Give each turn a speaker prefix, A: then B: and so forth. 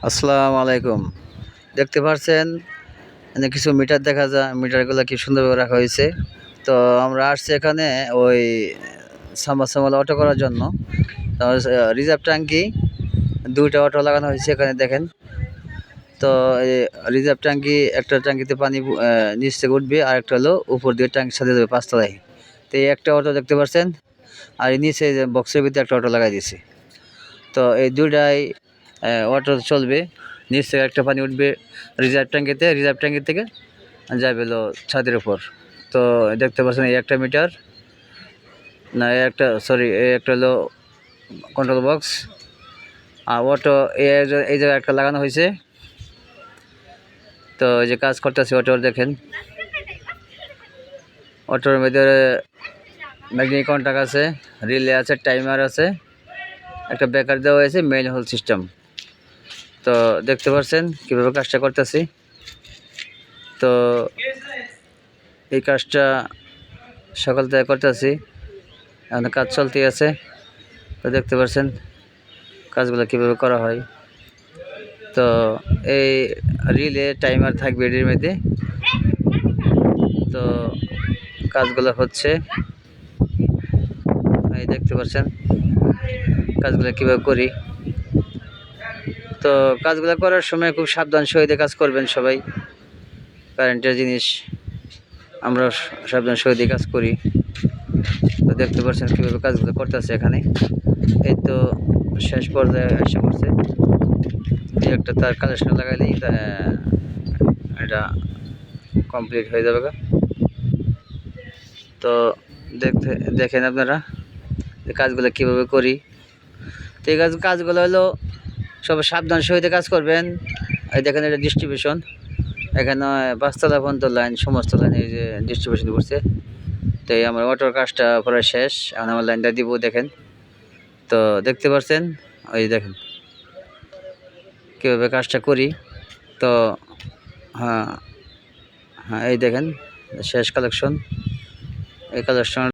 A: আসসালামু আলাইকুম। দেখতে পাচ্ছেন এখানে কিছু মিটার দেখা যায়। মিটারগুলো কি সুন্দরভাবে রাখা হয়েছে। তো আমরা আসছি এখানে ওই সাবমার্সিবল অটো করার জন্য। তো রিজার্ভ ট্যাঙ্কি ২ টা অটো লাগানো হয়েছে এখানে দেখেন। তো এই রিজার্ভ ট্যাঙ্কি একটা ট্যাঙ্কিতে পানি নিচ থেকে উঠবে, আরেকটা হলো উপর দিয়ে ট্যাঙ্কির সাথে যাবে ৫ তলায়। তো এই একটা অটো দেখতে পাচ্ছেন, আর এই নিচে যে বক্সের ভিতরে একটা অটো লাগাই দিয়েছি। তো এই ২ টাই অটো চলবে। নিচ থেকে একটা পানি উঠবে রিজার্ভ ট্যাঙ্কিতে, রিজার্ভ ট্যাঙ্কি থেকে যাবে হলো ছাদের উপর। তো দেখতে পাচ্ছেন এই একটা মিটার, না এই একটা, সরি, এই একটা হলো কন্ট্রোল বক্স। আর অটো এই জায়গায় একটা লাগানো হয়েছে। তো এই যে কাজ করতেছে অটোর দেখেন। অটোর ভিতরে ম্যাগনেটিক কন্ট্যাক্ট আছে, রিলে আছে, টাইমার আছে, একটা ব্রেকার দেওয়া হয়েছে, মেইন হোল সিস্টেম। তো দেখতে পাচ্ছেন কীভাবে কাজটা করতেছি। তো এই কাজটা সকাল থেকে করতেছি, এখন কাজ চলতেই আছে। তো দেখতে পাচ্ছেন কাজগুলো কীভাবে করা হয়। তো এই রিলে টাইমার থাকবে এটির মধ্যে। তো কাজগুলো হচ্ছে, এই দেখতে পাচ্ছেন কাজগুলো কীভাবে করি। তো কাজগুলো করার সময় খুব সাবধান সহিতে কাজ করবেন সবাই। কারেন্টের জিনিস, আমরা সাবধান সহিতে কাজ করি। তো দেখতে পাচ্ছেন কীভাবে কাজগুলো করতেছে এখানে। এই তো শেষ পর্যায়ে এসে পড়ছে। একটা তার কানেকশন লাগাইলেই এটা কমপ্লিট হয়ে যাবে। তো দেখেন আপনারা কাজগুলো কীভাবে করি। তো এই কাজগুলো হলো সবাই সাবধান সহিত কাজ করবেন। এই দেখেন এটা ডিস্ট্রিবিউশন, এখানে ৫ তলা পর্যন্ত লাইন, সমস্ত লাইন এই যে ডিস্ট্রিবিউশন করছে। তো এই আমার অটোর কাজটা প্রায় শেষ, এখন আমার লাইনটা দিব দেখেন। তো দেখতে পাচ্ছেন, ওই দেখেন কীভাবে কাজটা করি। তো হ্যাঁ হ্যাঁ, এই দেখেন শেষ কালেকশন। এই কালেকশন